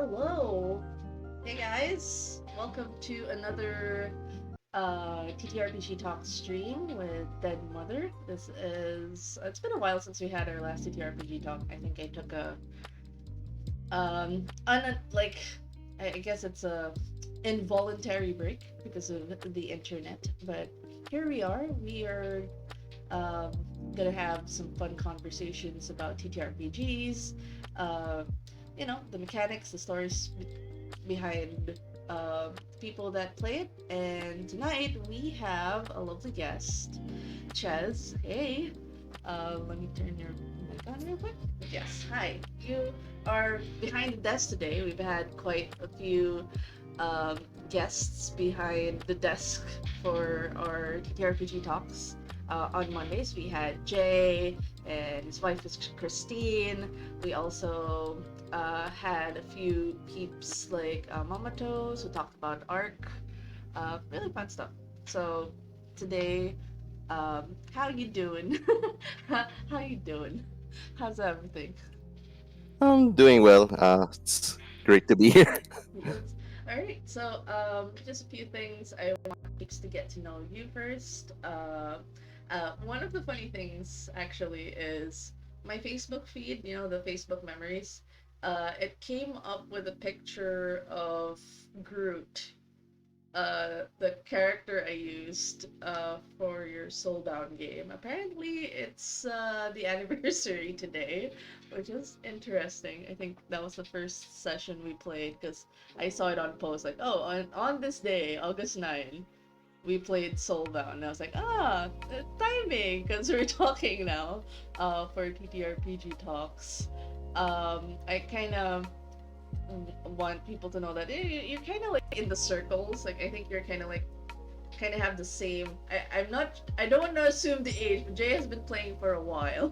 Hello. Hey guys. Welcome to another TTRPG Talk stream with Dead Mother. It's been a while since we had our last TTRPG talk. I think I took a like I guess it's a involuntary break because of the internet, but here we are. We are um, gonna have some fun conversations about TTRPGs, uh, the mechanics, the stories behind people that play it. And tonight we have a lovely guest, Chezz. Hey, let me turn your mic on real quick. Yes, hi. You are behind the desk today. We've had quite a few um, guests behind the desk for our TTRPG talks. On Mondays, we had Jay and his wife is Christine. We also had a few peeps like Mamatos who talked about Arc. Really fun stuff. So today, how you doing? How you doing? How's everything? I'm doing well. It's great to be here. Yes. All right. So just a few things I want peeps to get to know you first. One of the funny things actually is my Facebook feed. You know, the Facebook memories. It came up with a picture of Groot, the character I used for your Soulbound game. Apparently, it's the anniversary today, which is interesting. I think that was the first session we played because I saw it on post like, oh, on this day, August 9, we played Soulbound. And I was like, timing, because we're talking now for TTRPG talks. I kind of want people to know that you're kind of like in the circles. Like I think you're kind of have the same. I'm not. I don't want to assume the age, but Jay has been playing for a while.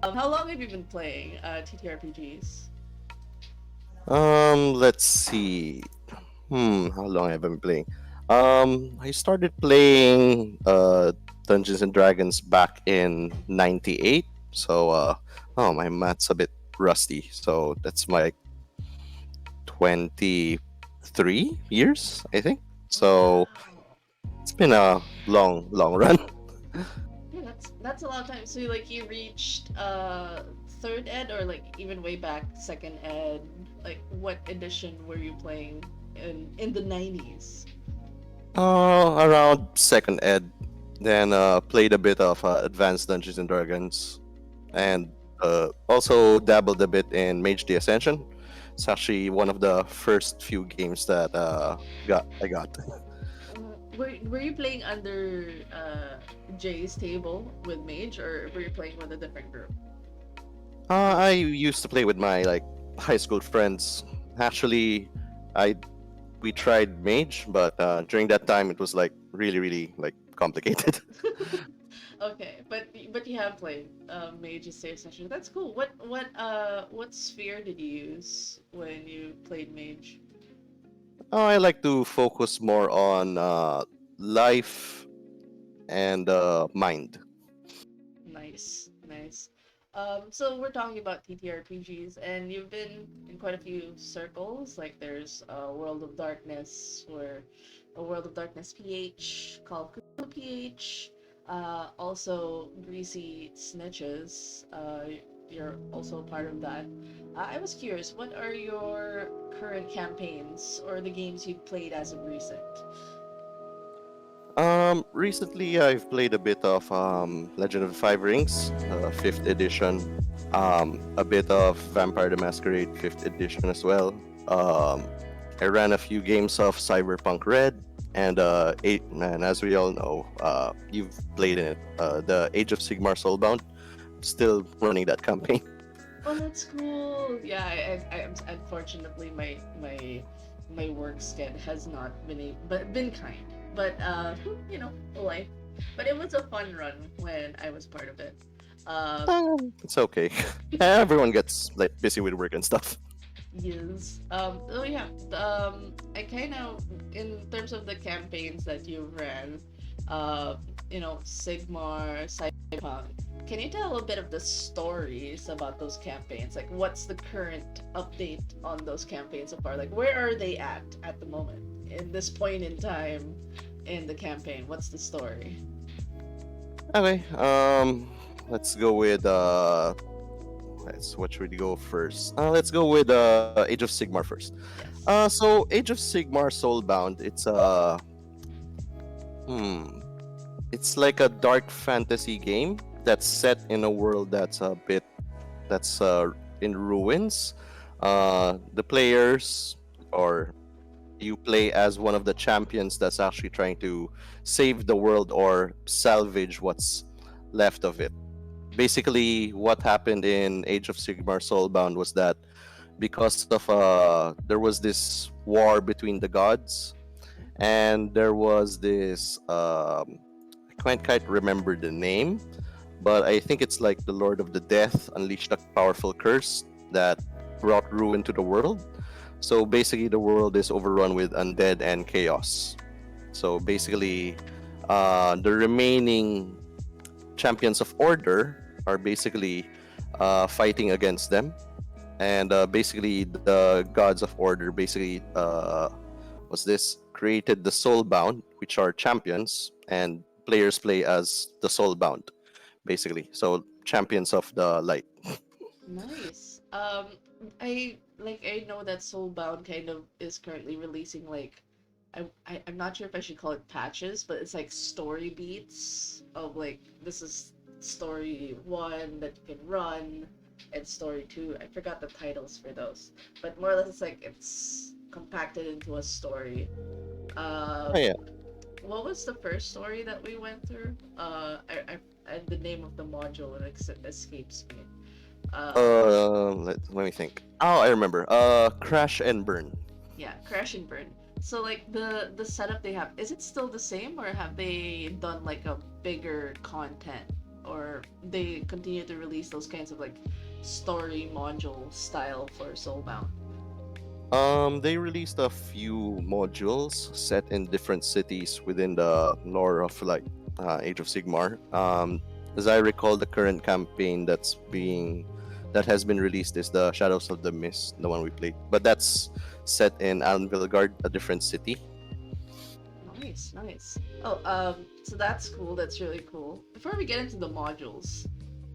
How long have you been playing TTRPGs? Let's see. How long have I been playing? I started playing Dungeons and Dragons back in '98. So, oh, my math's a bit rusty. So that's my 23 years, I think. So Wow. it's been a long, long run. Yeah, that's a lot of time. So like you reached third ed or like even way back second ed. Like what edition were you playing in the 90s? Around second ed, then played a bit of Advanced Dungeons and Dragons, and also dabbled a bit in Mage the Ascension. It's actually one of the first few games that got I got. Were you playing under Jay's table with Mage, or were you playing with a different group? I used to play with my like high school friends. Actually, I we tried Mage, but during that time it was like really, really like complicated. Okay, but you have played Mage's Save Session. That's cool. What sphere did you use when you played Mage? I like to focus more on life and mind. Nice, nice. So we're talking about TTRPGs, and you've been in quite a few circles. Like there's World of Darkness, where a World of Darkness PH, called Cthulhu PH. Also Greasy Snitches. You're also a part of that. I was curious, what are your current campaigns or the games you've played as of recent? Recently I've played a bit of Legend of the Five Rings, fifth edition. A bit of Vampire the Masquerade, fifth edition as well. I ran a few games of Cyberpunk Red, and and as we all know, you've played in it, the Age of Sigmar Soulbound. Still running that campaign. Oh, that's cool. Yeah, unfortunately my work schedule has not but been kind. But life. But it was a fun run when I was part of it. Uh, It's okay. Everyone gets like busy with work and stuff. yes. Oh yeah. I kind of in terms of the campaigns that you ran, Sigmar, Cyberpunk. Can you tell a bit of the stories about those campaigns? Like, what's the current update on those campaigns so far? Like, where are they at the moment in this point in time in the campaign? What's the story? Okay. Let's go with what should we go first? Let's go with Age of Sigmar first. Yes. So Age of Sigmar Soulbound. Hmm, it's like a dark fantasy game that's set in a world that's in ruins. The players or you play as one of the champions that's actually trying to save the world or salvage what's left of it. Basically, what happened in Age of Sigmar Soulbound was that because of there was this war between the gods, and there was this I can't quite remember the name, but I think it's like the Lord of the Death unleashed a powerful curse that brought ruin to the world. So basically, the world is overrun with undead and chaos. So basically, the remaining champions of order are basically fighting against them, and basically the gods of order basically was this created the Soulbound, which are champions, and players play as the Soulbound, basically. So champions of the light. Nice. I know that Soulbound kind of is currently releasing like I'm not sure if I should call it patches, but it's like story beats of like this is story one that you can run and story two. I forgot the titles for those, but more or less it's like it's compacted into a story. Oh, Um, yeah. what was the first story that we went through? And the name of the module escapes me. Uh, Let me think. Oh, I remember. Crash and Burn. yeah, Crash and Burn. So like the setup they have, is it still the same or have they done like a bigger content or they continue to release those kinds of like story module style for Soulbound? They released a few modules set in different cities within the lore of like Age of Sigmar. As I recall, the current campaign that has been released is the Shadows of the Mist, the one we played. But that's set in Alnvilgard, a different city. Nice, nice. Oh, so that's cool. That's really cool. Before we get into the modules,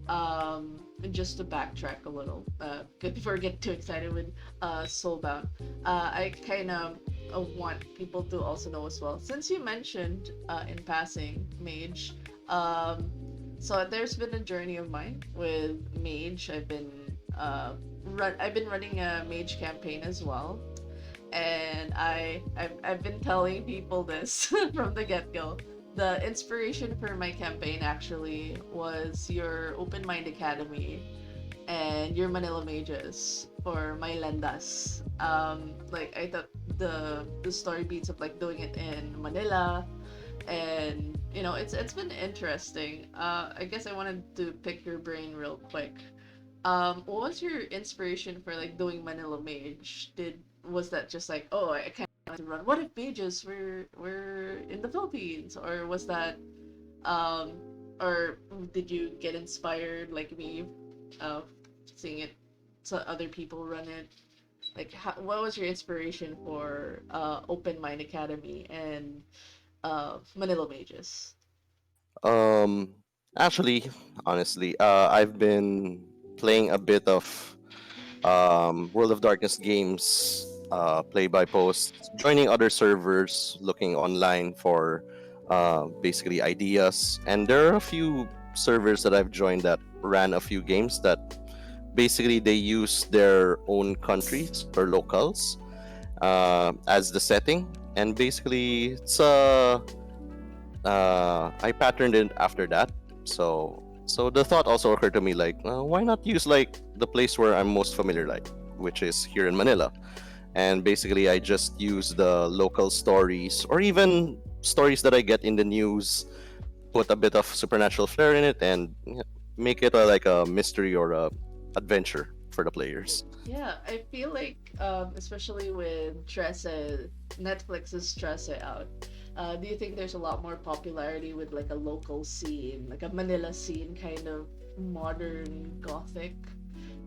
and just to backtrack a little, before we get too excited with Soulbound, I kind of want people to also know as well. Since you mentioned in passing Mage, um, so there's been a journey of mine with Mage. I've been running a Mage campaign as well, and I've been telling people this from the get go. The inspiration for my campaign actually was your Open Mind Academy and your Manila Mages for my Lendas. Like I thought the story beats of like doing it in Manila, and you know it's been interesting. I guess I wanted to pick your brain real quick. What was your inspiration for like doing Manila Mage? Did was that just like, oh, I kind of want to run? What if mages were in the Philippines, or was that, um, or did you get inspired like me, uh, seeing it, so other people run it? Like, what was your inspiration for Open Mind Academy and Manila Mages? Um, Actually, honestly, I've been playing a bit of World of Darkness games, play by post, joining other servers, looking online for basically ideas. And there are a few servers that I've joined that ran a few games that basically they use their own countries or locals as the setting. And basically, I patterned it after that. So the thought also occurred to me like, why not use like the place where I'm most familiar, like which is here in Manila, and basically I just use the local stories or even stories that I get in the news, put a bit of supernatural flair in it, and make it like a mystery or a adventure for the players. Yeah, I feel like, especially with Tressa, Netflix's Tressa out. Do you think there's a lot more popularity with like a local scene, like a Manila scene, kind of modern gothic?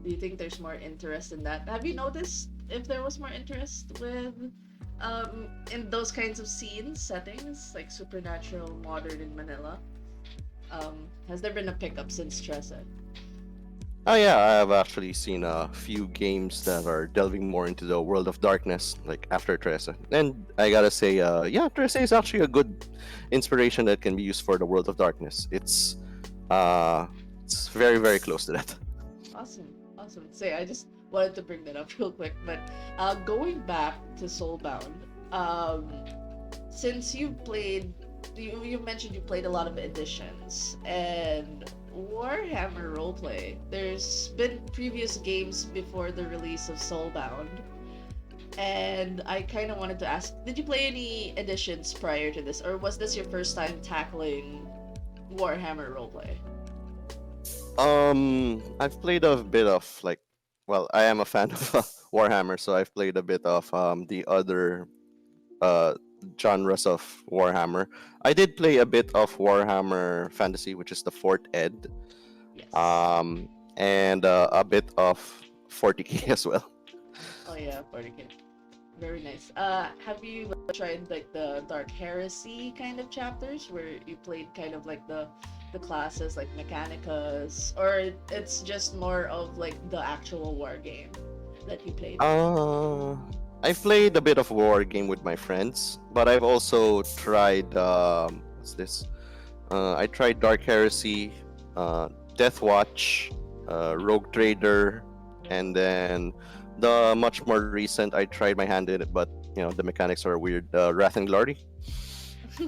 Do you think there's more interest in that? Have you noticed if there was more interest with in those kinds of scenes, settings, like supernatural, modern in Manila? Has there been a pickup since Tressa? Oh yeah, I've actually seen a few games that are delving more into the world of darkness, like after Tressa. And I gotta say, yeah, Tressa is actually a good inspiration that can be used for the world of darkness. Uh, it's very very close to that. Awesome, awesome. Say, I just wanted to bring that up real quick, but going back to Soulbound, um, since you played, you mentioned you played a lot of editions and Warhammer roleplay. There's been previous games before the release of Soulbound, and I kind of wanted to ask, did you play any editions prior to this, or was this your first time tackling Warhammer roleplay? I've played a bit of like, well, I am a fan of Warhammer, so I've played a bit of the other uh genres of Warhammer. I did play a bit of Warhammer Fantasy, which is the fourth ed, Yes. um, and a bit of 40k as well. Oh yeah, 40K. Very nice. Have you tried like the Dark Heresy kind of chapters where you played kind of like the classes like Mechanicus, or it's just more of like the actual war game that you played? Uh, I've played a bit of war game with my friends, but I've also tried what's this? I tried Dark Heresy, uh, Death Watch, Rogue Trader, and then the much more recent. I tried my hand in it, but the mechanics are weird. Wrath and Glory.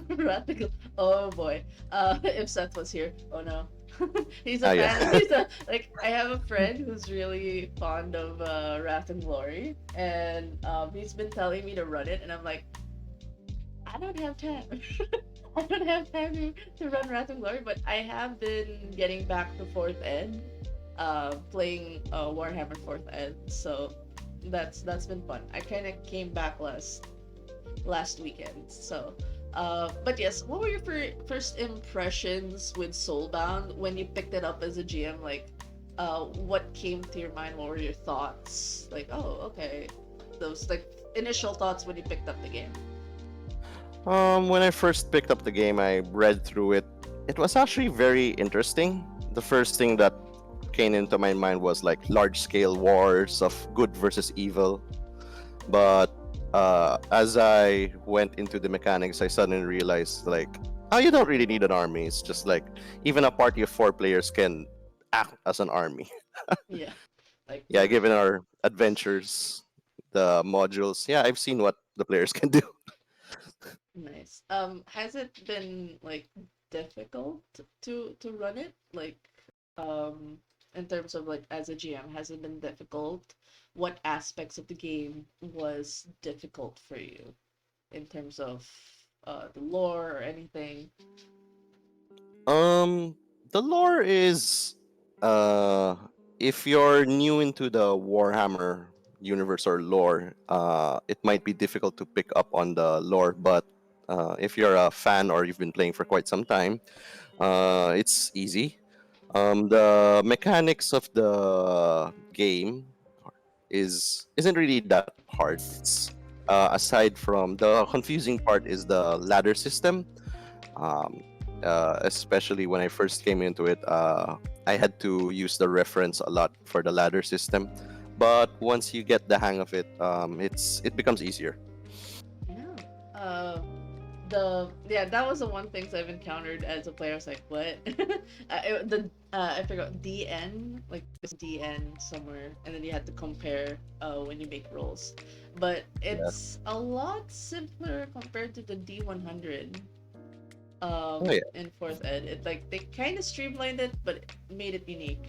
Radical. Oh boy. If Seth was here, oh no. He's a Ah, yeah. fan. He's a like. I have a friend who's really fond of Wrath and Glory, and he's been telling me to run it, and I'm like, I don't have time. I don't have time to run Wrath and Glory, but I have been getting back to fourth ed, playing Warhammer fourth ed. So that's been fun. I kind of came back last weekend. So, but yes, what were your first impressions with Soulbound when you picked it up as a GM? Like, what came to your mind? What were your thoughts? Like, oh, okay, those like initial thoughts when you picked up the game. When I first picked up the game, I read through it. It was actually very interesting. The first thing that came into my mind was like large scale wars of good versus evil. But as I went into the mechanics, I suddenly realized like, oh, you don't really need an army. It's just like even a party of four players can act as an army. Yeah, like Yeah, given our adventures, the modules. Yeah, I've seen what the players can do. nice. Has it been like difficult to run it? Like, um, in terms of like as a GM, has it been difficult? What aspects of the game was difficult for you in terms of the lore or anything? Um, the lore is, uh, if you're new into the Warhammer universe or lore, it might be difficult to pick up on the lore. But if you're a fan or you've been playing for quite some time, it's easy. The mechanics of the game isn't really that hard. It's aside from the confusing part is the ladder system. um, Especially when I first came into it, I had to use the reference a lot for the ladder system. But once you get the hang of it, it becomes easier. Yeah. Uh, the yeah, that was the one things I've encountered as a player. I was like, what? I forgot DN, like this DN somewhere, and then you had to compare when you make rolls. But Yeah. it's a lot simpler compared to the D100 Oh yeah. in fourth ed. It like they kind of streamlined it, but it made it unique.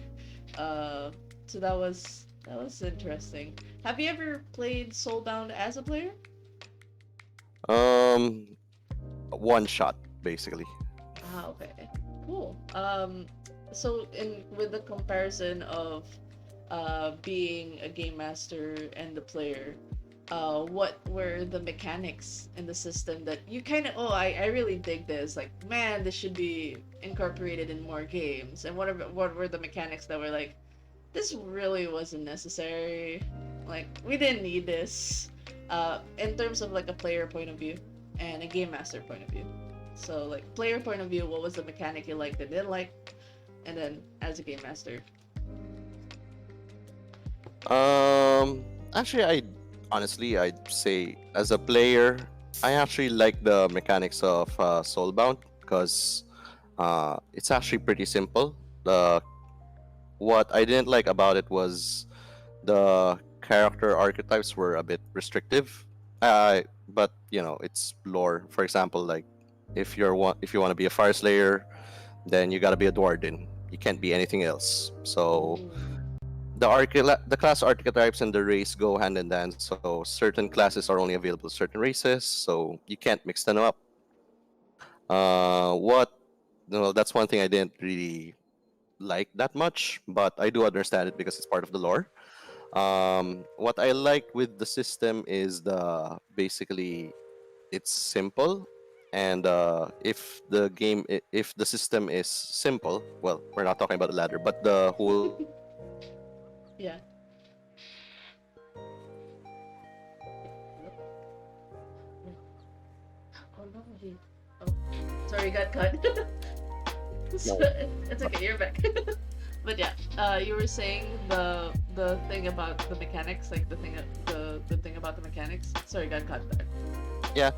So that was interesting. Have you ever played Soulbound as a player? Um, One shot basically. Ah, okay. Cool. So in with the comparison of being a game master and the player, what were the mechanics in the system that you kind of, I really dig this, like, man, this should be incorporated in more games, and what were the mechanics that were like, this really wasn't necessary, like, we didn't need this, in terms of like a player point of view and a game master point of view. So like, player point of view, what was the mechanic you liked and didn't like, and then as a game master. Actually, I honestly I'd say as a player, I actually like the mechanics of Soulbound because it's actually pretty simple. What I didn't like about it was the character archetypes were a bit restrictive. But it's lore. For example, like if you want to be a fire slayer, then you got to be a dwarden. You can't be anything else. So Mm, the class archetypes and the race go hand in hand. So certain classes are only available to certain races. So you can't mix them up. What that's one thing I didn't really like that much, but I do understand it because it's part of the lore. What I like with the system is the basically it's simple, and if the system is simple, well, we're not talking about the ladder, but the whole system is simple. yeah. Yeah. Oh no, oh, sorry, got cut. So, No. it's okay, you're back. But yeah, you were saying the thing about the mechanics, like the thing about the mechanics. Sorry, got cut there. Yeah.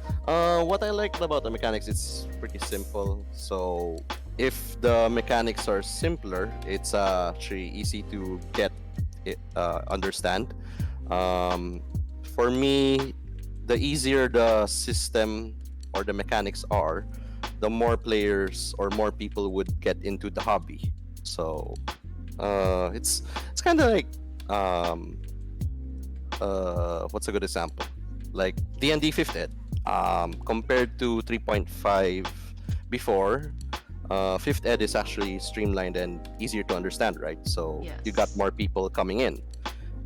What I like about the mechanics, it's pretty simple. So if the mechanics are simpler, it's actually easy to understand. Um, for me, the easier the system or the mechanics are, the more players or more people would get into the hobby. So it's kind of like um, what's a good example? Like D&D 5th Ed. Compared to 3.5 before, 5th Ed is actually streamlined and easier to understand, right? So you got Yes. more people coming in.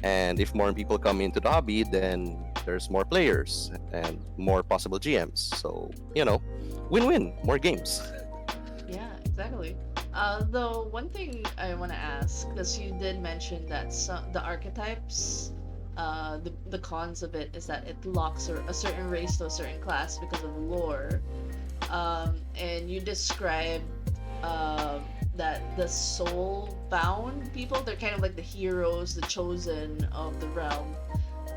And if more people come into the hobby, then there's more players and more possible GMs. So, win-win, more games. Yeah, exactly. Though one thing I want to ask, because you did mention that the archetypes, the cons of it is that it locks a certain race to a certain class because of lore. And you described um, that the soul-bound people, they're kind of like the heroes, the chosen of the realm.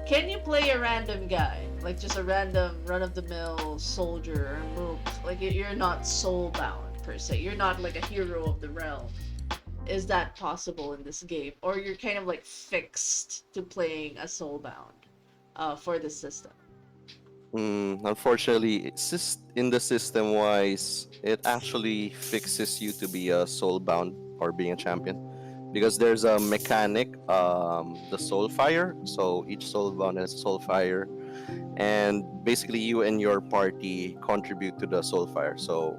Can you play a random guy, like just a random run-of-the-mill soldier or mook? Like you're not soul-bound per se. You're not like a hero of the realm. Is that possible in this game, or you're kind of like fixed to playing a soul-bound, for the system? Unfortunately, in the system wise, it actually fixes you to be a soulbound or being a champion because there's a mechanic, the soul fire. So each soulbound has a soul fire, and basically you and your party contribute to the soul fire. So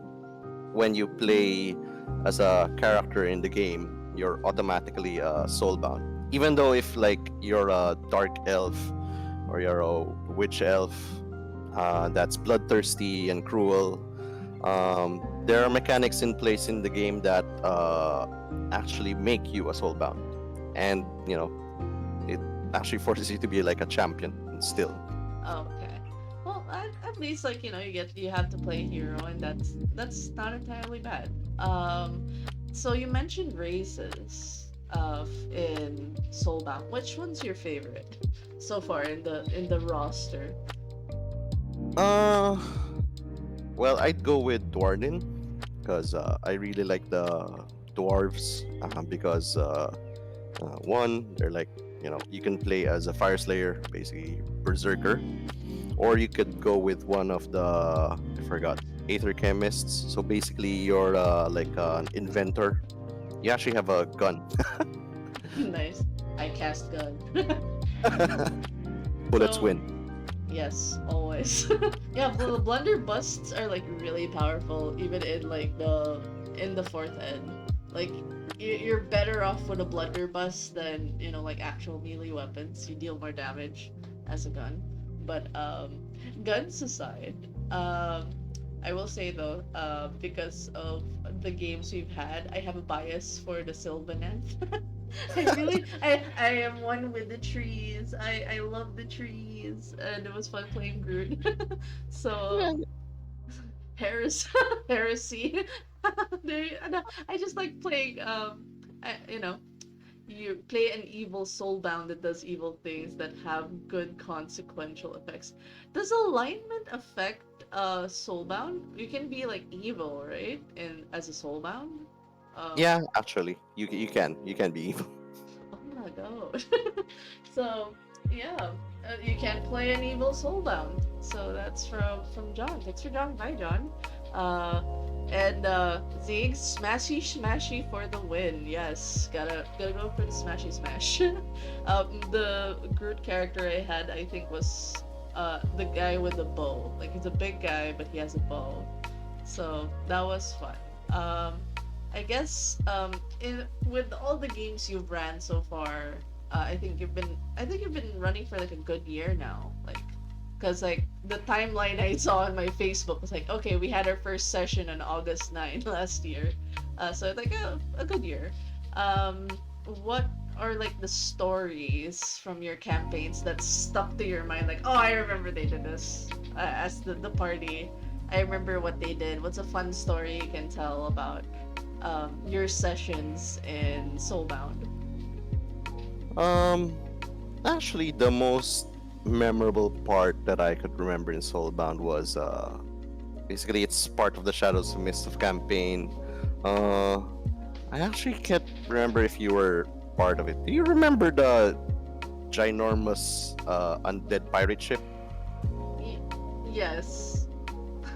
when you play as a character in the game, you're automatically soulbound. Even though if like you're a dark elf or you're a witch elf that's bloodthirsty and cruel. There are mechanics in place in the game that actually make you a soulbound, and it actually forces you to be like a champion still. Oh, okay. Well, at least like you have to play a hero, and that's not entirely bad. So you mentioned races in Soulbound. Which one's your favorite so far in the roster? Uh, well, I'd go with Dwarden because I really like the dwarves because one, they're like you can play as a fire slayer, basically berserker, or you could go with one of the I forgot aether chemists. So basically, you're like an inventor. You actually have a gun. Nice. I cast gun. Bullets So win. yes, always. Yeah, the blunderbusts are like really powerful, even in like the fourth ed. Like you're better off with a blunderbuss than like actual melee weapons. You deal more damage as a gun. But guns aside, I will say though, because of the games we've had, I have a bias for the Sylvaneth. I am one with the trees. I love the trees, and it was fun playing Groot. So Yeah, Heresy, heresy. I just like playing. You know, you play an evil soulbound that does evil things that have good consequential effects. Does alignment affect soulbound? You can be like evil, right? And as a soulbound. Um, yeah, actually, you can be evil. oh my god. So yeah, you can play an evil soulbound. So that's from John. Thanks for John. Bye, John. Uh, and Ziggs, smashy smashy for the win. Yes, gotta go for the smashy smash. The Groot character I had, I think, was the guy with the bow. Like he's a big guy, but he has a bow. So that was fun. I guess in with all the games you've ran so far, I think you've been running for like a good year now. Like, cause like the timeline I saw on my Facebook was like, okay, we had our first session on August 9 last year, so like a good year. Um, what are like the stories from your campaigns that stuck to your mind? Like, oh, I remember they did this as the party. I remember what they did. What's a fun story you can tell about your sessions in Soulbound? Um, Actually, the most memorable part that I could remember in Soulbound was basically it's part of the Shadows of Mist of campaign. Uh, I actually can't remember if you were part of it. Do you remember the ginormous undead pirate ship? Y- yes.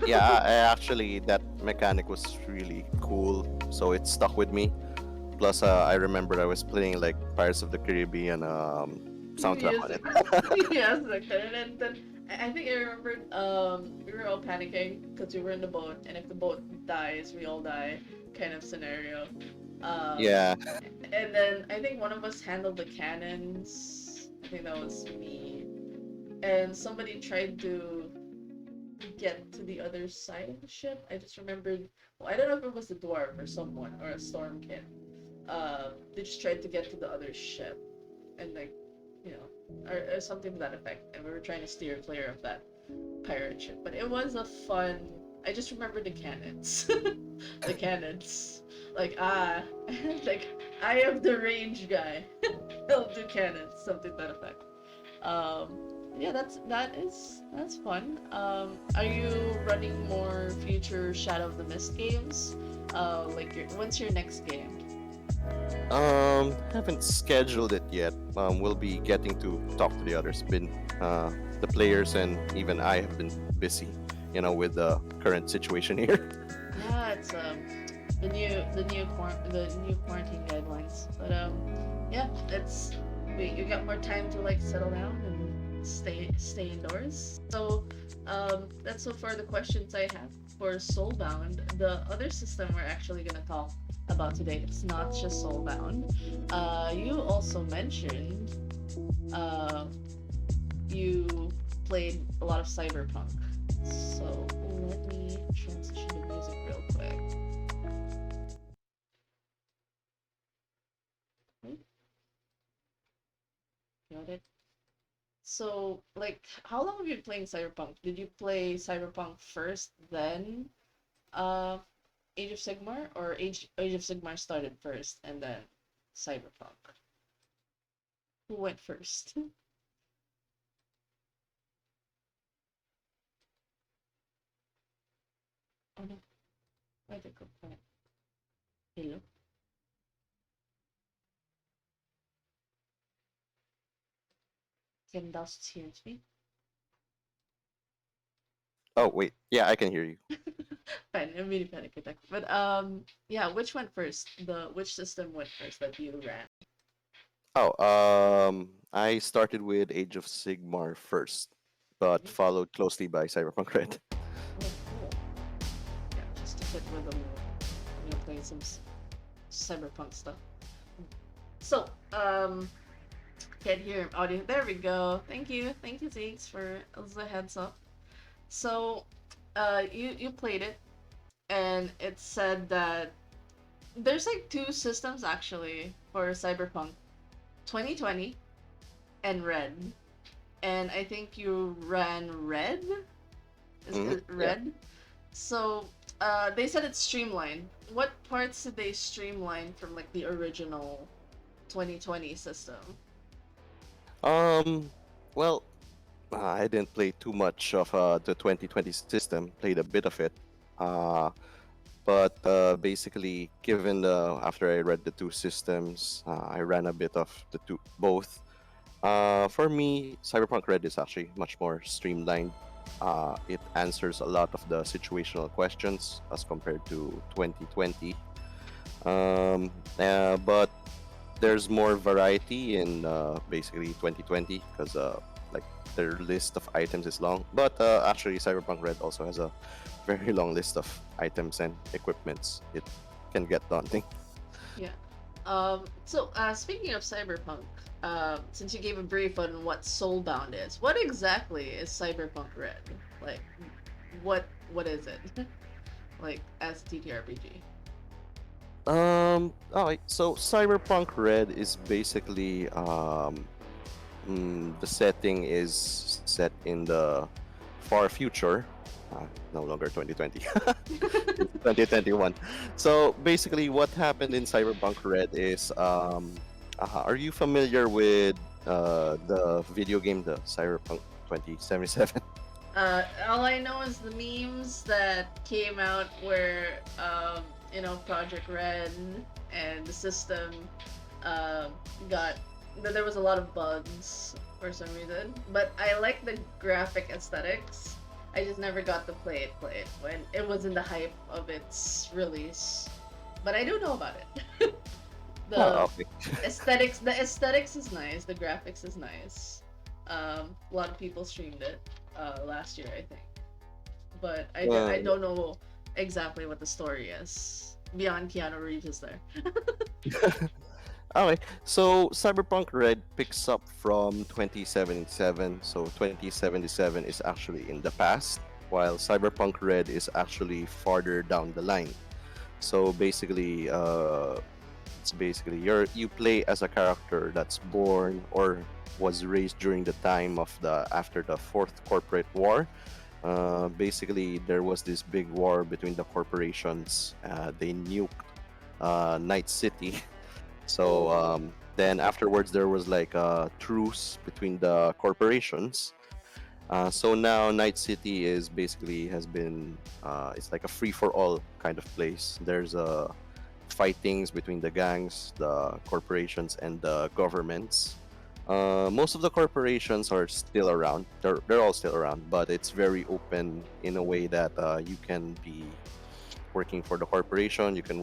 Yeah, I actually that mechanic was really cool, so it stuck with me. Plus, I remember I was playing like Pirates of the Caribbean soundtrack on Music. it. Yes, like and then I think I remembered we were all panicking because we were in the boat, and if the boat dies, we all die, kind of scenario. Um, Yeah. and then I think one of us handled the cannons. I think that was me, and somebody tried to get to the other side of the ship. I just remembered. Well, I don't know if it was the dwarf or someone or a storm kid. They just tried to get to the other ship, and like, you know, or something to that effect. And we were trying to steer clear of that pirate ship. But it was a fun. I just remember the cannons, the cannons. Like like I am the range guy. I'll do cannons, something to that effect. Um, yeah, that's fun. Are you running more future Shadow of the Mist games? When's your next game? Haven't scheduled it yet. We'll be getting to talk to the others. Been the players and even I have been busy, with the current situation here. Yeah, it's the new quarantine guidelines. But yeah, it's you got more time to like settle down and stay indoors. So that's so far the questions I have for Soulbound. The other system we're actually gonna talk about today, it's not just Soulbound. You also mentioned uh you played a lot of Cyberpunk. So let me transition to music real quick. Wait, got it. So, like, how long have you been playing Cyberpunk? Did you play Cyberpunk first, then uh, Age of Sigmar, or Age of Sigmar started first and then Cyberpunk? Who went first? Oh no, where did it go? Oh, hello, can Dust hears me? Oh wait, yeah, I can hear you. Fine, I'm really panic attack. But yeah, which went first? Which system went first that you ran? Oh, I started with Age of Sigmar first, but Okay. followed closely by Cyberpunk Red. Oh, cool. Yeah, just to fit with the mood. I'm gonna cyberpunk stuff. So, Can't hear audio. There we go. Thank you, Ziggs, for the heads up. So, you played it, and it said that there's like two systems actually for Cyberpunk 2020 and Red. And I think you ran Red? Is Hmm. it Yeah. Red? So, they said it's streamlined. What parts did they streamline from like the original 2020 system? Um. Well, I didn't play too much of the 2020 system. Played a bit of it. Uh, but basically, given the after I read the two systems, I ran a bit of the two both. For me, Cyberpunk Red is actually much more streamlined. It answers a lot of the situational questions as compared to 2020. But there's more variety in basically 2020 because like their list of items is long. But actually, Cyberpunk Red also has a very long list of items and equipments. It can get daunting. Yeah. Speaking of Cyberpunk, since you gave a brief on what Soulbound is, what exactly is Cyberpunk Red? Like, what is it? Like, as a TTRPG? Alright, so Cyberpunk Red is basically the setting is set in the far future, no longer 2020. It's 2021. So basically, what happened in Cyberpunk Red is, are you familiar with the video game, the Cyberpunk 2077? All I know is the memes that came out where, Project Red and the system, uh, got there was a lot of bugs for some reason. But I like the graphic aesthetics. I just never got to play it when it was in the hype of its release. But I do know about it. Oh, the okay. the aesthetics is nice. The graphics is nice. A lot of people streamed it last year, I think. But I Yeah. don't know exactly what the story is beyond Keanu Reeves is there. Alright, so Cyberpunk Red picks up from 2077. So 2077 is actually in the past, while Cyberpunk Red is actually farther down the line. So basically, it's basically you play as a character that's born or was raised during the time of the after the fourth corporate war. Basically, there was this big war between the corporations. They nuked Night City. So Oh. then afterwards, there was like a truce between the corporations. So now Night City is basically has been it's like a free for all kind of place. There's fightings between the gangs, the corporations, and the governments. Most of the corporations are still around. They're all still around, but it's very open in a way that you can be working for the corporation, you can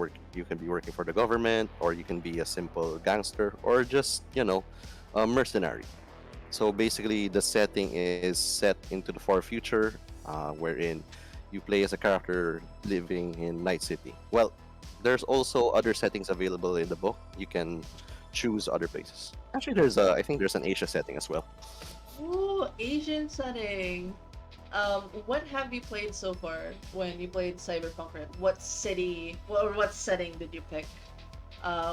be working for the government, or you can be a simple gangster, or just a mercenary. So basically, the setting is set into the far future, wherein you play as a character living in Night City. Well, there's also other settings available in the book. You can choose other places. Actually, I think there's an Asia setting as well. Ooh, Asian setting. What have you played so far when you played Cyberpunk Red? What city or what setting did you pick?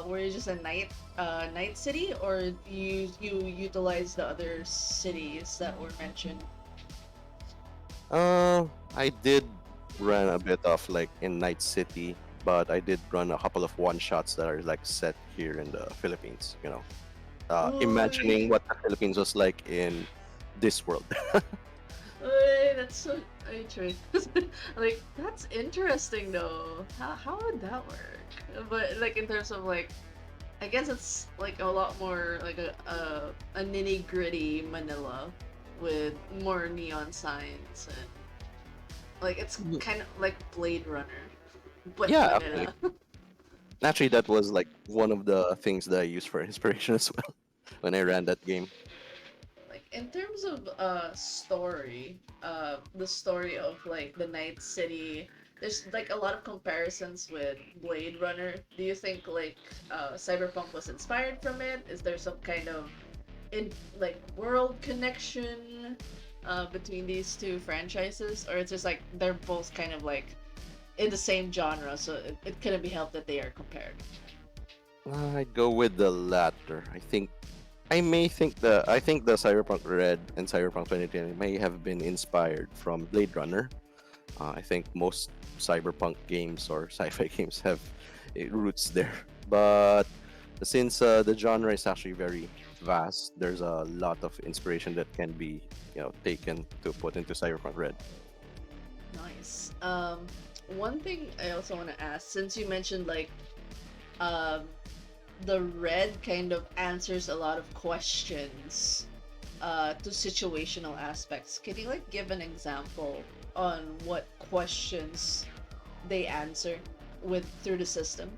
Were you just a night city, or you utilize the other cities that were mentioned? I did run a bit of like in Night City, but I did run a couple of one shots that are like set here in the Philippines. Ooh, Imagining what the Philippines was like in this world. that's so interesting. Like that's interesting though. How would that work? But like in terms of like, I guess it's like a lot more like a nitty gritty Manila with more neon signs and like it's kind of like Blade Runner, but Yeah, Manila. actually, that was like one of the things that I used for inspiration as well when I ran that game. Like in terms of story, the story of like the Night City, there's like a lot of comparisons with Blade Runner. Do you think like Cyberpunk was inspired from it? Is there some kind of in like world connection between these two franchises, or it's just like they're both kind of like in the same genre, so it couldn't be helped that they are compared. I'd go with the latter. I think the Cyberpunk Red and Cyberpunk 2020 may have been inspired from Blade Runner. I think most cyberpunk games or sci-fi games have roots there. But since the genre is actually very vast, there's a lot of inspiration that can be, taken to put into Cyberpunk Red. Nice. One thing I also want to ask, since you mentioned like um, the red kind of answers a lot of questions to situational aspects. Can you like give an example on what questions they answer with through the system?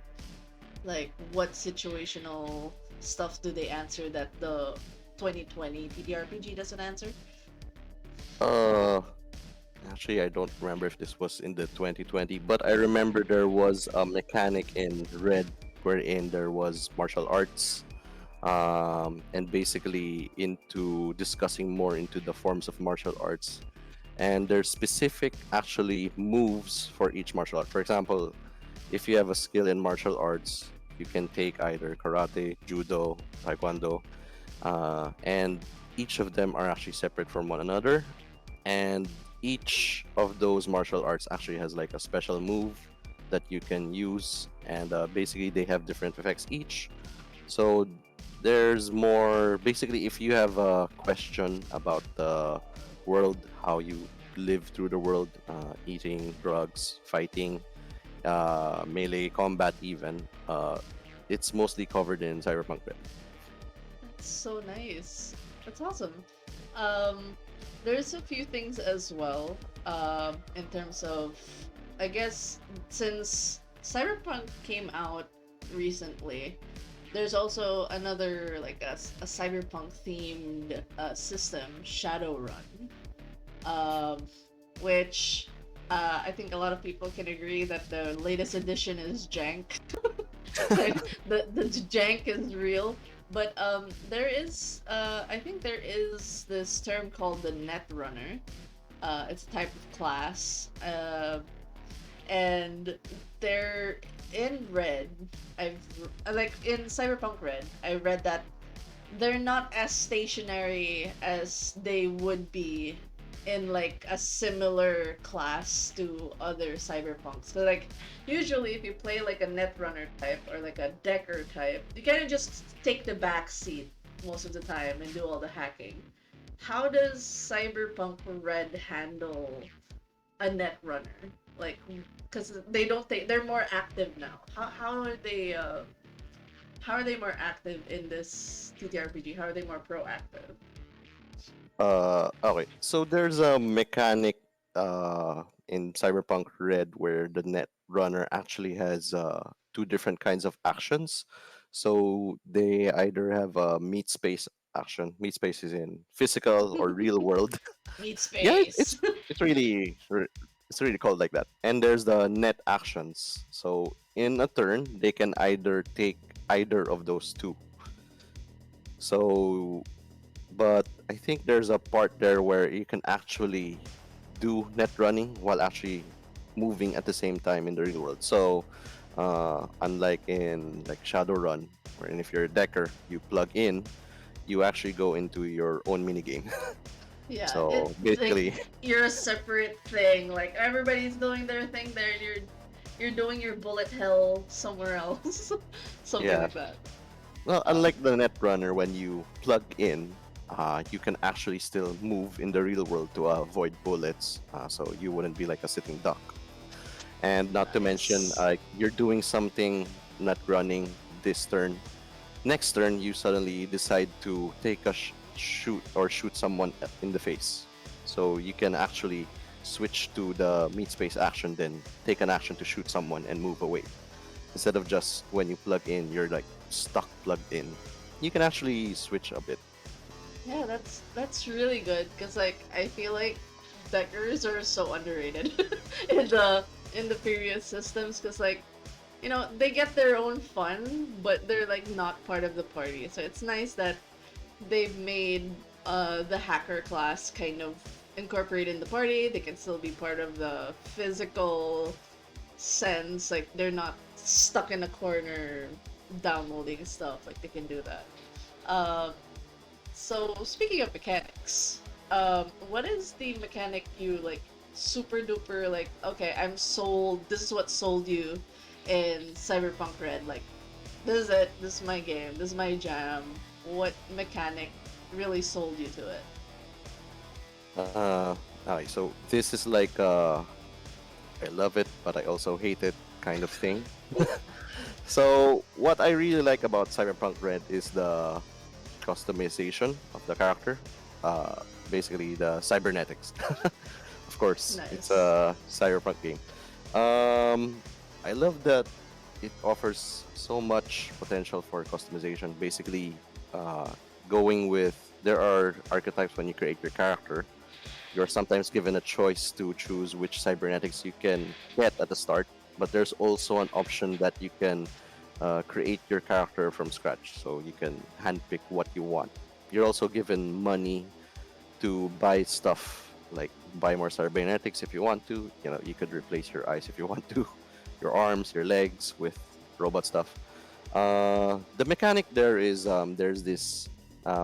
Like what situational stuff do they answer that the 2020 TTRPG doesn't answer? Uh, Actually, I don't remember if this was in the 2020, but I remember there was a mechanic in Red wherein there was martial arts, and basically into discussing more into the forms of martial arts. And there's specific actually moves for each martial art. For example, if you have a skill in martial arts, you can take either karate, judo, taekwondo, and each of them are actually separate from one another. And each of those martial arts actually has like a special move that you can use, and basically they have different effects each. So there's more. Basically, if you have a question about the world, how you live through the world, eating, drugs, fighting, melee combat, even, it's mostly covered in Cyberpunk Red. That's so nice. That's awesome. Um, there's a few things as well. In terms of, I guess, since Cyberpunk came out recently, there's also another like a cyberpunk themed system, Shadowrun, um, which I think a lot of people can agree that the latest edition is jank. Like the jank is real, but there is I think there is this term called the net runner. It's a type of class, and they're in red. I've like in Cyberpunk Red, I read that they're not as stationary as they would be in like a similar class to other cyberpunks. So like usually if you play like a netrunner type or like a decker type, you kind of just take the back seat most of the time and do all the hacking. How does Cyberpunk Red handle a netrunner? Like, because they don't take, they're more active now. How are they more active in this TTRPG? How are they more proactive? Okay, so there's a mechanic in Cyberpunk Red where the net runner actually has two different kinds of actions. So they either have a meat space action. Meat space is in physical or real world. Meet Yeah, space. it's really it's really called like that. And there's the net actions. So in a turn, they can either take either of those two. So, but I think there's a part there where you can actually do net running while actually moving at the same time in the real world. So, unlike in like Shadowrun, wherein if you're a decker, you plug in, you actually go into your own mini game. Yeah, it So like basically, you're a separate thing. Like everybody's doing their thing there, and you're doing your bullet hell somewhere else, something yeah. like that. Well, Uh, unlike the Netrunner, when you plug in, you can actually still move in the real world to avoid bullets, so you wouldn't be like a sitting duck. And not to mention, nice. you're doing something, not running this turn. Next turn, you suddenly decide to take a shoot or shoot someone in the face. So you can actually switch to the meat space action, then take an action to shoot someone and move away. Instead of just when you plug in, you're like stuck plugged in. You can actually switch a bit. Yeah, that's really good because like I feel like deckers are so underrated in the previous systems because like they get their own fun but they're like not part of the party, so it's nice that they've made the hacker class kind of incorporate in the party. They can still be part of the physical sense. Like they're not stuck in a corner downloading stuff. Like they can do that. Um, so speaking of mechanics, what is the mechanic you like super duper like? Okay, I'm sold. This is what sold you in Cyberpunk Red. Like this is it. This is my game. This is my jam. What mechanic really sold you to it? Uh, alright, so this is like I love it, but I also hate it kind of thing. So what I really like about Cyberpunk Red is the customization of the character. Basically the cybernetics. Of course, it's Nice. a cyberpunk game. Um, I love that it offers so much potential for customization. Basically, uh, going with there are archetypes when you create your character. You're sometimes given a choice to choose which cybernetics you can get at the start, but there's also an option that you can create your character from scratch, so you can handpick what you want. You're also given money to buy stuff like buy more cybernetics if you want to. You know, you could replace your eyes if you want to, your arms, your legs with robot stuff. The mechanic there is there's this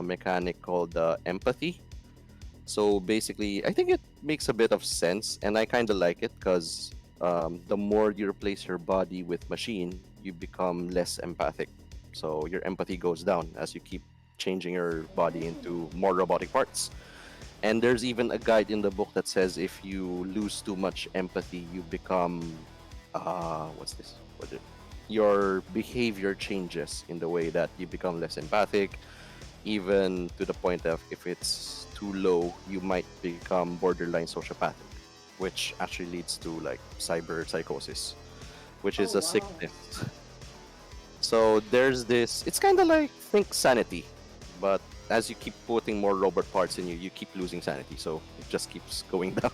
mechanic called empathy. So basically, I think it makes a bit of sense, and I kind of like it because the more you replace your body with machine, you become less empathic. So your empathy goes down as you keep changing your body into more robotic parts. And there's even a guide in the book that says if you lose too much empathy, you become what's this? Your behavior changes in the way that you become less empathic, even to the point of if it's too low, you might become borderline sociopathic, which actually leads to like cyber psychosis, which Oh is a wow. sickness. So there's this. It's kind of like think sanity, but as you keep putting more robot parts in you, you keep losing sanity. So it just keeps going down.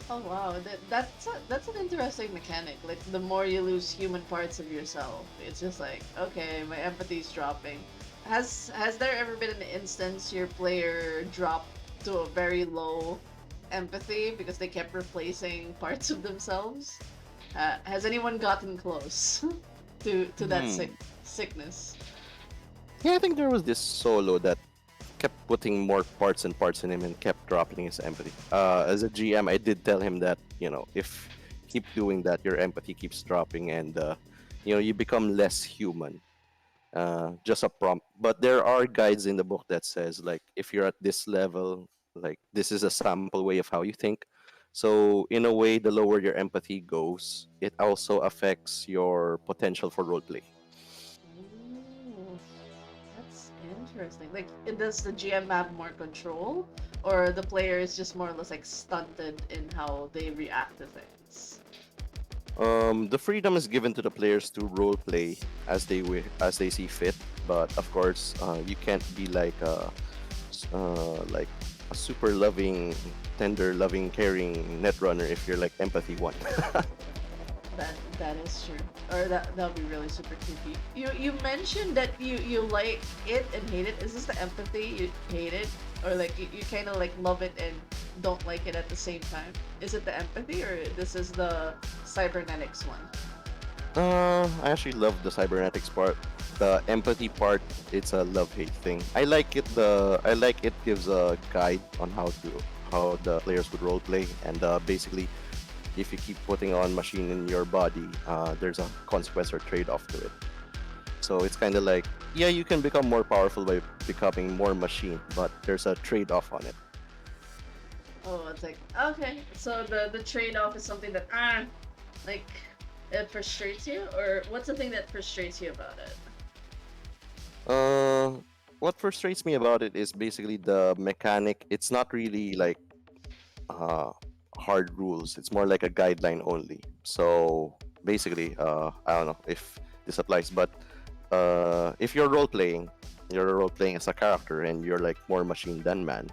Oh wow, that's an interesting mechanic. Like the more you lose human parts of yourself, it's just like okay, my empathy's dropping. Has there ever been an instance your player dropped to a very low empathy because they kept replacing parts of themselves? Has anyone gotten close to that Hmm. sickness? Yeah, I think there was this solo that kept putting more parts and parts in him and kept dropping his empathy. As a GM, I did tell him that if keep doing that, your empathy keeps dropping and you become less human. Just a prompt, but there are guides in the book that says like if you're at this level, like this is a sample way of how you think. So in a way, the lower your empathy goes, it also affects your potential for roleplay. Ooh, that's interesting. Like, does the GM have more control, or the player is just more or less like stunted in how they react to things? The freedom is given to the players to role play as they see fit, but of course, you can't be like a super loving, tender, loving, caring net runner if you're like empathy one. That is true. Or that'll be really super creepy. You mentioned that you like it and hate it. Is this the empathy you hate it, or like you kind of like love it and don't like it at the same time? Is it the empathy, or this is the cybernetics one? I actually love the cybernetics part. The empathy part, it's a love-hate thing. I like it. I like it gives a guide on how the players would role play, and basically, if you keep putting on machine in your body, there's a consequence or trade-off to it. So it's kind of like, yeah, you can become more powerful by becoming more machine, but there's a trade-off on it. Oh, it's like okay. So the trade off is something that like it frustrates you, or what's the thing that frustrates you about it? Uh, what frustrates me about it is basically the mechanic. It's not really like uh, hard rules. It's more like a guideline only. So basically, I don't know if this applies, but if you're role playing as a character and you're like more machine than man.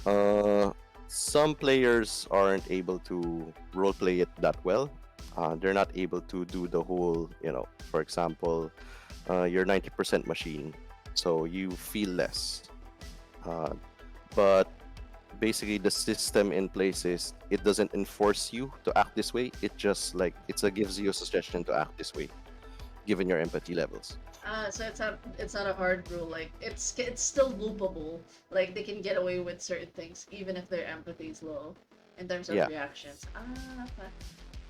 Uh, some players aren't able to role play it that well. They're not able to do the whole, for example, you're 90% machine, so you feel less. Uh, but basically, the system in place is it doesn't enforce you to act this way. It just like gives you a suggestion to act this way, given your empathy levels. So it's not a hard rule. Like it's still loopable. Like they can get away with certain things even if their empathy is low in terms of Yeah, reactions. Okay.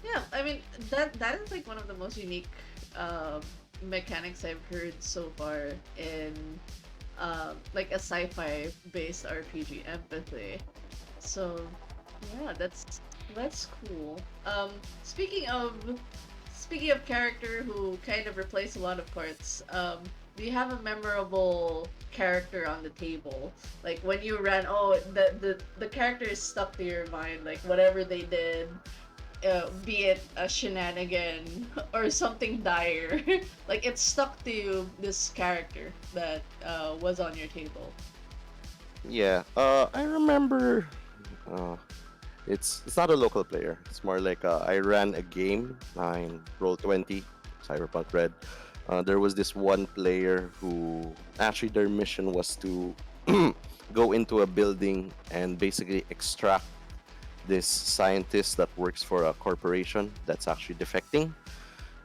Yeah, I mean that is like one of the most unique uh, mechanics I've heard so far in like a sci-fi based RPG empathy. So yeah, that's cool. Speaking of character who kind of replace a lot of parts, do you have a memorable character on the table? Like when you ran, oh, the character is stuck to your mind. Like whatever they did, be it a shenanigan or something dire, like it's stuck to you. This character that was on your table. yeah. I remember. Uh, it's not a local player. It's more like I ran a game in Roll20, Cyberpunk Red. There was this one player who actually their mission was to go into a building and basically extract this scientist that works for a corporation that's actually defecting.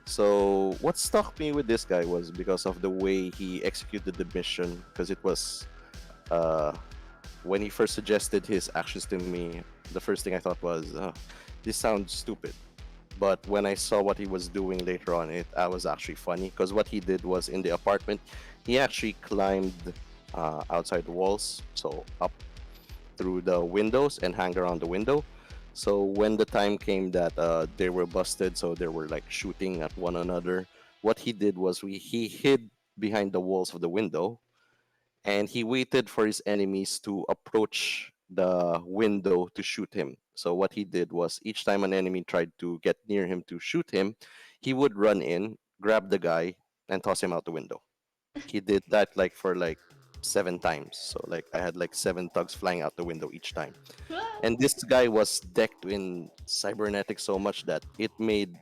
So what stuck me with this guy was because of the way he executed the mission. Because it was uh, when he first suggested his actions to me, the first thing I thought was, "This sounds stupid." But when I saw what he was doing later on, it was actually funny because what he did was in the apartment, he actually climbed outside the walls, so up through the windows and hang around the window. So when the time came that they were busted, so they were like shooting at one another, what he did was he hid behind the walls of the window and he waited for his enemies to approach the window to shoot him. So what he did was each time an enemy tried to get near him to shoot him, he would run in, grab the guy, and toss him out the window. He did that like for like 7 times. So like I had like 7 thugs flying out the window each time. And this guy was decked in cybernetic so much that it made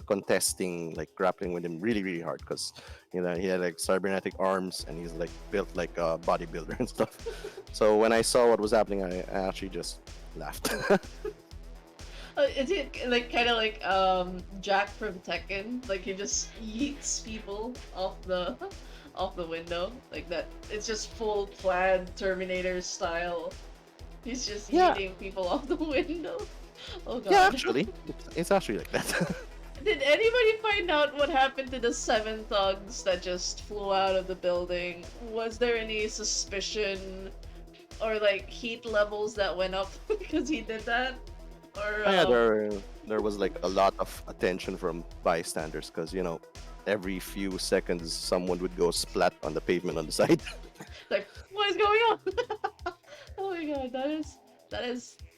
contesting like grappling with him really really hard because he had like cybernetic arms and he's like built like a bodybuilder and stuff. So when I saw what was happening, I actually just laughed. Is it like kind of like Jack from Tekken? Like he just yeets people off the off the window like that. It's just full plaid Terminator style. He's just Yeah, yeeting people off the window. Oh yeah, god. actually it's actually like that. Did anybody find out what happened to the 7 thugs that just flew out of the building? Was there any suspicion or like heat levels that went up because he did that? Or Yeah, there was like a lot of attention from bystanders because every few seconds someone would go splat on the pavement on the side. like what is going on? Oh my god,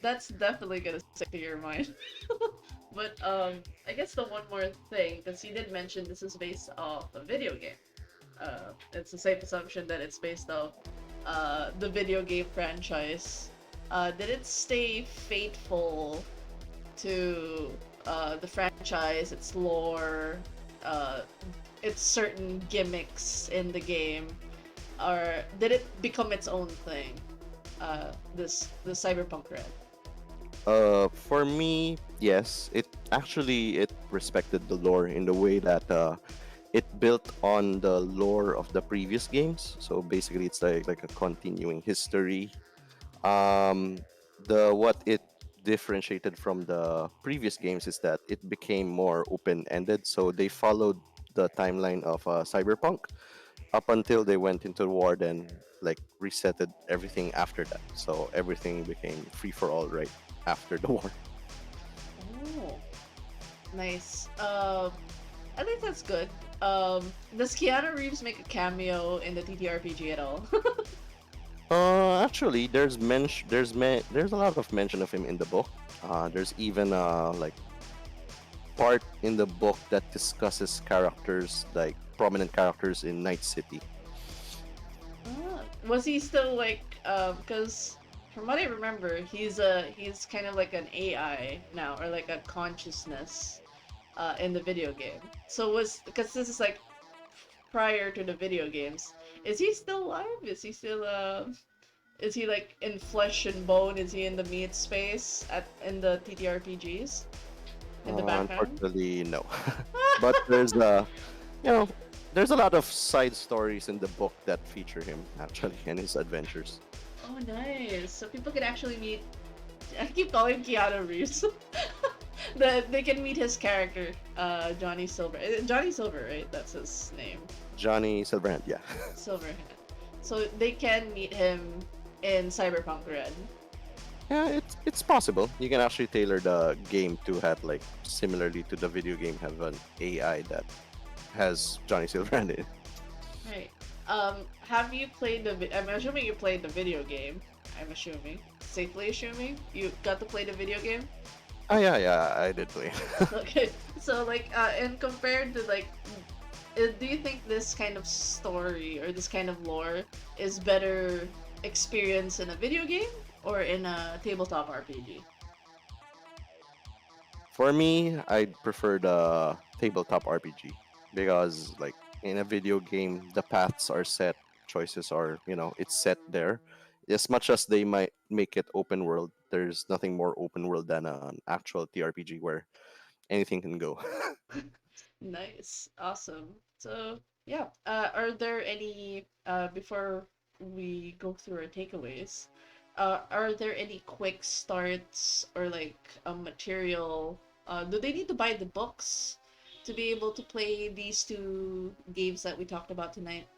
that's definitely gonna stick to your mind. But I guess the one more thing, because you did mention this is based off a video game. It's a safe assumption that it's based off the video game franchise. Did it stay faithful to the franchise, its lore, uh, its certain gimmicks in the game, or did it become its own thing? The Cyberpunk Red. For me, yes, it respected the lore in the way that it built on the lore of the previous games. So basically, it's like a continuing history. Um, the what it differentiated from the previous games is that it became more open-ended. So they followed the timeline of Cyberpunk up until they went into the war, then like resetted everything after that. So everything became free for all right after the war. Oh, nice. I think that's good. Does Keanu Reeves make a cameo in the TTRPG at all? Actually, there's a lot of mention of him in the book. There's even like part in the book that discusses characters like prominent characters in Night City. Was he still like because from what I remember, he's kind of like an AI now or like a consciousness in the video game. So was because this is like prior to the video games. Is he still alive? Is he still Is he like in flesh and bone? Is he in the meat space at in the TTRPGs in the background? Unfortunately, no. But there's you know, there's a lot of side stories in the book that feature him actually and his adventures. Oh, nice. So people can actually meet. I keep calling Keanu Reeves. They can meet his character, Johnny Silver. Johnny Silver, right? That's his name. Johnny Silverhand, yeah. Silverhand. So they can meet him in Cyberpunk Red. Yeah, it's possible. You can actually tailor the game to have like similarly to the video game have an AI that has Johnny Silverhand in it. Right. Have you played I'm assuming you played the video game. I'm assuming. Safely assuming you got to play the video game. Oh yeah, yeah, I did play. Okay. So like, and compared to like, do you think this kind of story or this kind of lore is better experienced in a video game or in a tabletop RPG? For me, I'd prefer the tabletop RPG because, like, in a video game, the paths are set, choices are, it's set there. As much as they might make it open world, there's nothing more open world than an actual TRPG where anything can go. Nice. Awesome. So, yeah. Are there any, before we go through our takeaways, are there any quick starts or like a material? Do they need to buy the books to be able to play these two games that we talked about tonight,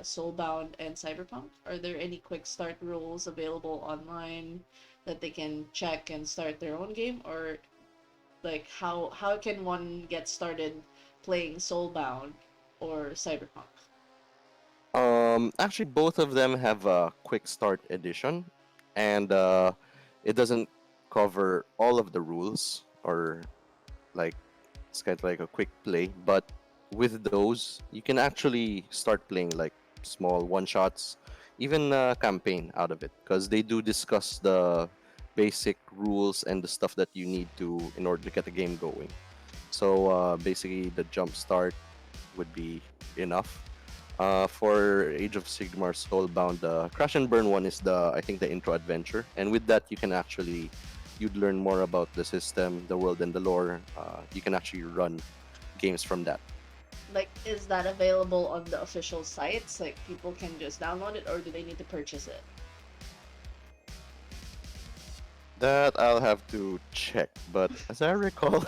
Soulbound and Cyberpunk? Are there any quick start rules available online that they can check and start their own game, or like how can one get started playing Soulbound or Cyberpunk? Actually, both of them have a quick start edition, and it doesn't cover all of the rules or like it's kind of like a quick play, but with those, you can actually start playing like small one shots, even a campaign out of it, because they do discuss the basic rules and the stuff that you need to in order to get the game going. So basically, the jump start would be enough. For Age of Sigmar Soulbound, the Crash and Burn one is the I think the intro adventure, and with that you can actually you'd learn more about the system, the world, and the lore. You can actually run games from that. Like, is that available on the official sites? Like, people can just download it, or do they need to purchase it? That I'll have to check, but as I recall,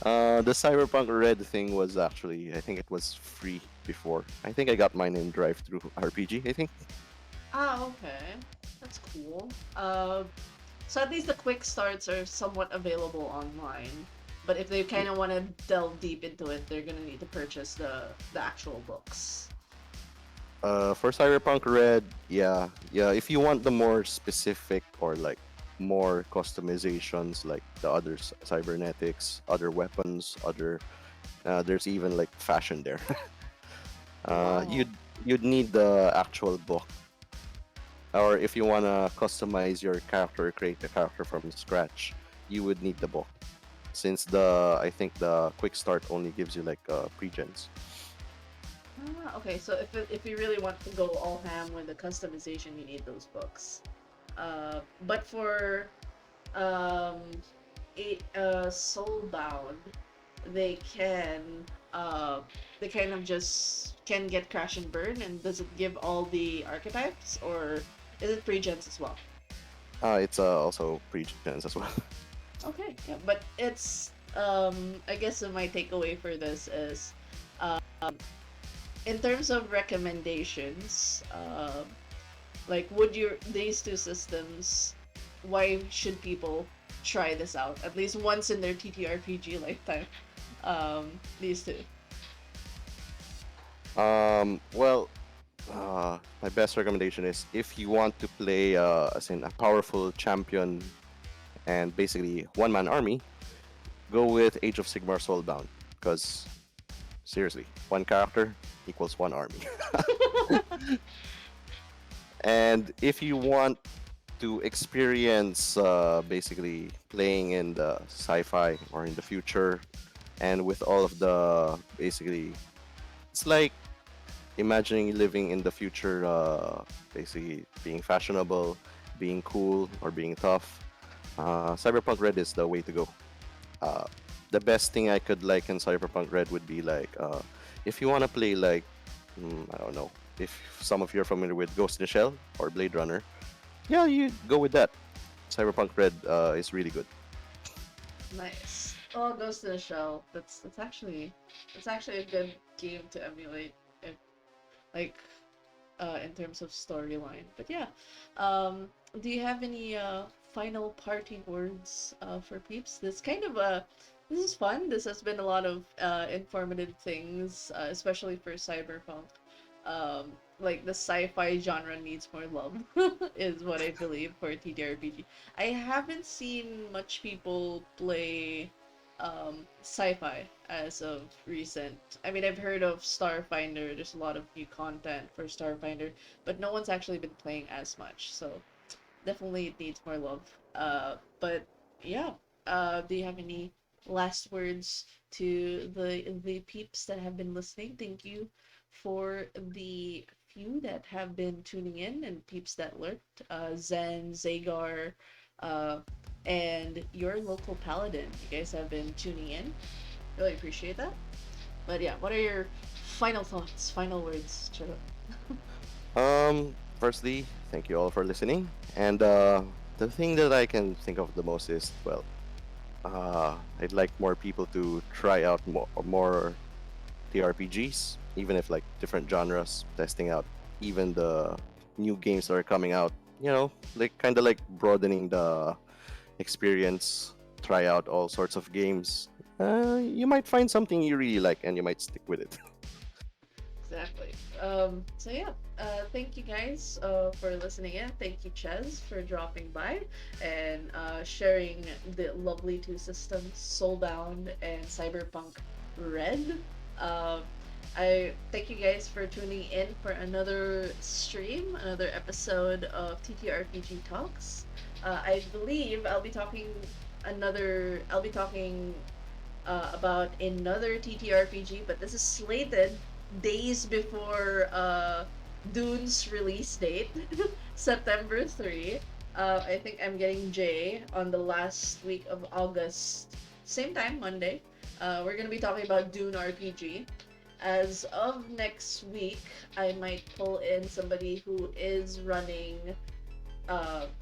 the Cyberpunk Red thing was actually I think it was free before. I think I got mine in Drive Through RPG. I think. Ah, okay. That's cool. So at least the quick starts are somewhat available online. But if they kind of want to delve deep into it, they're gonna need to purchase the actual books. For Cyberpunk Red, yeah, yeah. If you want the more specific or like more customizations, like the other cybernetics, other weapons, other there's even like fashion there. uh, Wow. you'd you'd need the actual book, or if you wanna customize your character, create a character from scratch, you would need the book. Since the I think the quick start only gives you like pre-gens. Ah, okay, so if you really want to go all ham with the customization, you need those books. But for um, Soulbound, they can they kind of just can get crash and burn, and does it give all the archetypes, or is it pre-gens as well? It's also pre-gens as well. Okay, yeah, but it's I guess my takeaway for this is in terms of recommendations, like would you these two systems, why should people try this out at least once in their TTRPG lifetime? These two. Well, my best recommendation is if you want to play as in a powerful champion and basically one man army, go with Age of Sigmar Soulbound. Because seriously, one character equals one army. And if you want to experience basically playing in the sci-fi or in the future, and with all of the basically, it's like imagining living in the future, basically being fashionable, being cool, or being tough. Cyberpunk Red is the way to go. Uh, the best thing I could liken Cyberpunk Red would be like, if you want to play like, I don't know, if some of you are familiar with Ghost in the Shell or Blade Runner, yeah, you go with that. Cyberpunk Red is really good. Nice. Oh, Ghost in the Shell. That's actually a good game to emulate. If, like in terms of storyline. But yeah, do you have any final parting words for peeps? This is fun. This has been a lot of informative things, especially for cyberpunk. Like the sci-fi genre needs more love, is what I believe for TTRPG. I haven't seen much people play sci-fi as of recent. I mean, I've heard of Starfinder. There's a lot of new content for Starfinder, but no one's actually been playing as much. So definitely it needs more love. But yeah. Do you have any last words to the peeps that have been listening? Thank you for the few that have been tuning in and peeps that lurked. Zen, Zagar, uh, and your local paladin. You guys have been tuning in. Really appreciate that. But yeah, what are your final thoughts, final words, Chiro? Firstly, thank you all for listening. And the thing that I can think of the most is, well, I'd like more people to try out more TRPGs, even if like different genres, testing out even the new games that are coming out. You know, like kind of like broadening the experience, try out all sorts of games. You might find something you really like and you might stick with it. Exactly. So yeah, thank you guys for listening in. Thank you, Chezz, for dropping by and sharing the lovely two systems, Soulbound and Cyberpunk Red. Uh, I thank you guys for tuning in for another stream, another episode of TTRPG Talks. I believe I'll be talking about another TTRPG, but this is slated days before Dune's release date, September 3. I think I'm getting Jay on the last week of August, same time, Monday. We're gonna be talking about Dune RPG. As of next week, I might pull in somebody who is running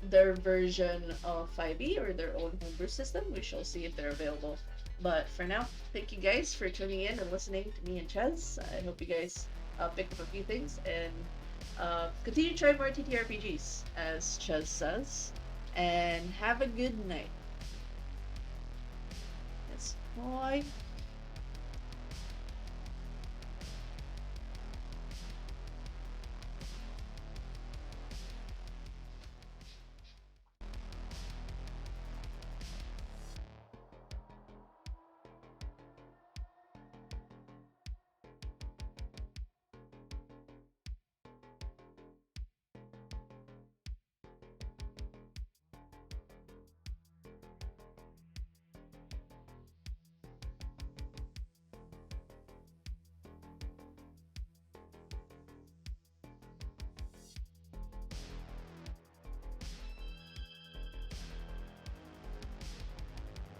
their version of 5e or their own homebrew system. We shall see if they're available. But for now, thank you guys for tuning in and listening to me and Chezz. I hope you guys pick up a few things and continue to try more TTRPGs, as Chezz says. And have a good night. Yes. Bye.